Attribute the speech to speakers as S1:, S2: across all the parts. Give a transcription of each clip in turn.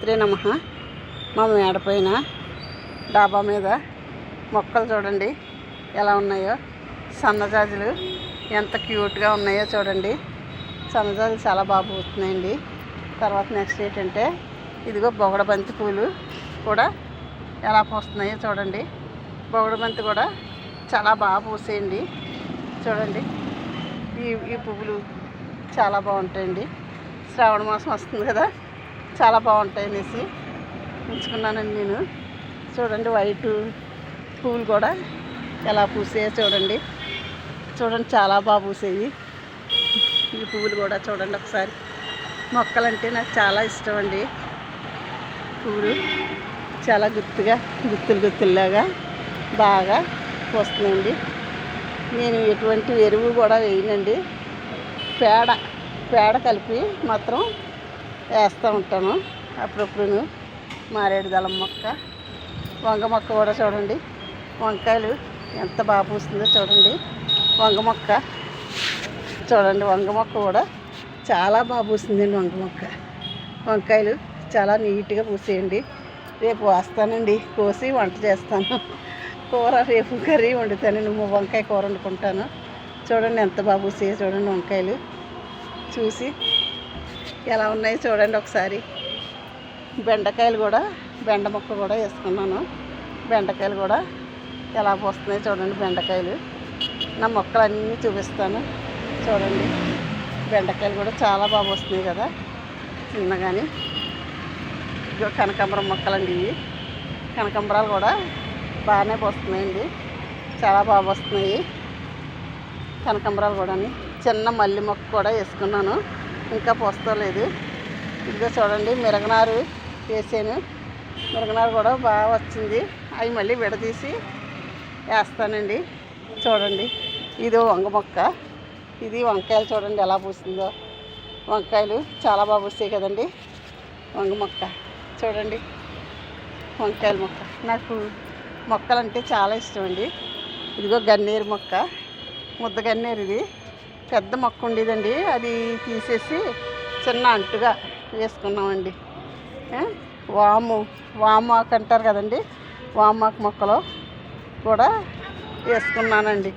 S1: శ్రీమాత్రే నమః. మా మేడపైన డాబా మీద మొక్కలు చూడండి ఎలా ఉన్నాయో. సన్నజాజులు ఎంత క్యూట్గా ఉన్నాయో చూడండి. సన్నజాజులు చాలా బాగా పూస్తున్నాయండి. తర్వాత నెక్స్ట్ ఏంటంటే ఇదిగో బొగడబంతి పూలు కూడా ఎలా పూస్తున్నాయో చూడండి. బొగడబంతి కూడా చాలా బాగా పూసేయండి. చూడండి ఈ పువ్వులు చాలా బాగుంటాయండి. శ్రావణ మాసం వస్తుంది కదా, చాలా బాగుంటాయి అనేసి ఉంచుకున్నానండి నేను. చూడండి వైట్ పువ్వులు కూడా ఎలా పూసాయో చూడండి. చూడండి చాలా బాగా పూసాయి ఈ పువ్వులు కూడా. చూడండి ఒకసారి. మొక్కలంటే నాకు చాలా ఇష్టం అండి. పువ్వులు చాలా గుత్తుల్లాగా బాగా వస్తున్నాయండి. నేను ఎటువంటి ఎరువు కూడా వేయనండి. పేడ కలిపి మాత్రం వేస్తూ ఉంటాను అప్పుడప్పుడు. మారేడు దళం మొక్క, వంగ మొక్క కూడా చూడండి. వంకాయలు ఎంత బాగా పూస్తుందో చూడండి. వంగ మొక్క చూడండి. వంగ మొక్క కూడా చాలా బాగా పూస్తుందండి. వంకాయలు చాలా నీట్గా పూసేయండి. రేపు వస్తానండి, కోసి వంట చేస్తాను. కూర రేపు కర్రీ వండుతానండి. వంకాయ కూర వండుకుంటాను. చూడండి ఎంత బాగా పూసాయో చూడండి. వంకాయలు చూసి ఎలా ఉన్నాయో చూడండి ఒకసారి. బెండకాయలు కూడా, బెండ మొక్క కూడా వేసుకున్నాను. బెండకాయలు కూడా ఎలా పూస్తున్నాయో చూడండి. బెండకాయలు నా మొక్కలు అన్నీ చూపిస్తాను చూడండి. బెండకాయలు కూడా చాలా బాగా వస్తున్నాయి కదా చిన్నగాని. ఇదిగో కనకాంబరం మొక్కలండి ఇవి. కనకాంబరాలు కూడా బాగానే వస్తున్నాయండి. చాలా బాగా వస్తున్నాయి కనకాంబరాలు కూడా. చిన్న మల్లి మొక్క కూడా వేసుకున్నాను, ఇంకా పోస్తలేదు. ఇదిగో చూడండి మిరగనారు వేసాను. మిరగనారు కూడా బాగా వచ్చింది. అవి మళ్ళీ విడదీసి వేస్తానండి. చూడండి ఇది వంగ మొక్క. ఇది వంకాయలు చూడండి ఎలా పూస్తుందో. వంకాయలు చాలా బాగా పూస్తాయి కదండి. వంగ మొక్క చూడండి. వంకాయల మొక్క నాకు మొక్కలంటే చాలా ఇష్టం అండి. ఇదిగో గన్నేరు మొక్క, ముద్ద గన్నేరు. ఇది పెద్ద మొక్క ఉండేదండి, అది తీసేసి చిన్న అంటుగా వేసుకున్నామండి. వామాకు అంటారు కదండి, వామాకు మొక్కలు కూడా వేసుకున్నానండి.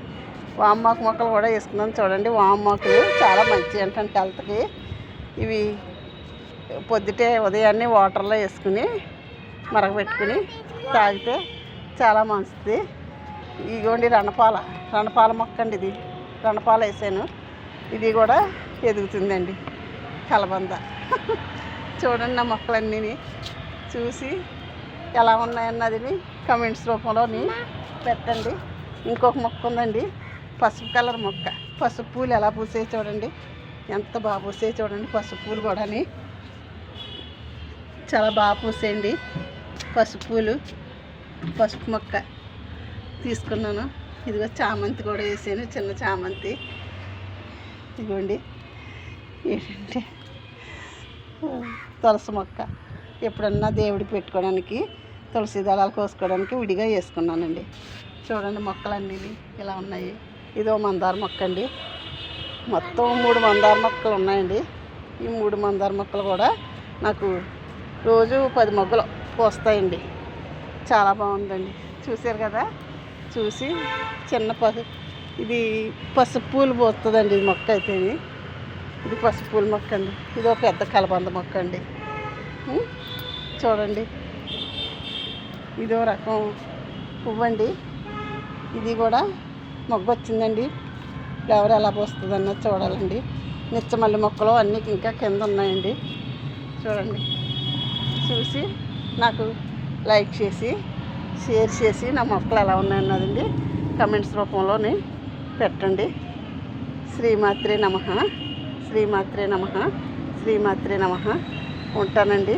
S1: వామాకు మొక్కలు కూడా వేసుకున్నాను చూడండి. వామాకులు చాలా మంచి అంటే హెల్త్కి. ఇవి పొద్దుటే ఉదయాన్నే వాటర్లో వేసుకుని మరగబెట్టుకుని తాగితే చాలా మంచిది. ఇదిగోండి రణపాల మొక్క అండి. ఇది రణపాల వేసాను. ఇది కూడా ఎదుగుతుందండి. కలబంద చూడండి. నా మొక్కలన్నీ చూసి ఎలా ఉన్నాయన్నది కమెంట్స్ రూపంలోని పెట్టండి. ఇంకొక మొక్క ఉందండి, పసుపు కలర్ మొక్క. పసుపు పూలు ఎలా పూసాయి చూడండి. ఎంత బాగా పూసాయి చూడండి. పసుపు పూలు కూడా చాలా బాగా పూసేయండి. పసుపు పూలు, పసుపు మొక్క తీసుకున్నాను. ఇదిగో చామంతి కూడా వేసాను, చిన్న చామంతి. ఇదిగోండి ఏంటంటే తులసి మొక్క. ఎప్పుడన్నా దేవుడికి పెట్టుకోవడానికి, తులసి దళాలు కోసుకోవడానికి విడిగా వేసుకున్నానండి. చూడండి మొక్కలన్నీ ఇలా ఉన్నాయి. ఇదో మందార మొక్క అండి. మొత్తం 3 మందార మొక్కలు ఉన్నాయండి. ఈ 3 మందార మొక్కలు కూడా నాకు రోజు 10 మొగ్గలు పోస్తాయండి. చాలా బాగుందండి. చూసారు కదా. చూసి ఇది పసుపు పూలు పోస్తుందండి. ఇది మొక్క అయితే ఇది పసుపు పూల మొక్క అండి. ఇది ఒక పెద్ద కలబంద మొక్క అండి. చూడండి ఇదో రకం పువ్వండి. ఇది కూడా మొగ్గ వచ్చిందండి. ఫ్లవర్ ఎలా పోస్తుంది అన్నది చూడాలండి. నిచ్చమల్లి మొక్కలు అన్నీ ఇంకా కింద ఉన్నాయండి. చూడండి. చూసి నాకు లైక్ చేసి, షేర్ చేసి నా మొక్కలు ఎలా ఉన్నాయన్నదండి కమెంట్స్ రూపంలోని పెట్టండి. శ్రీమాత్రే నమః. శ్రీమాత్రే నమః. శ్రీమాత్రే నమః. ఉంటానండి.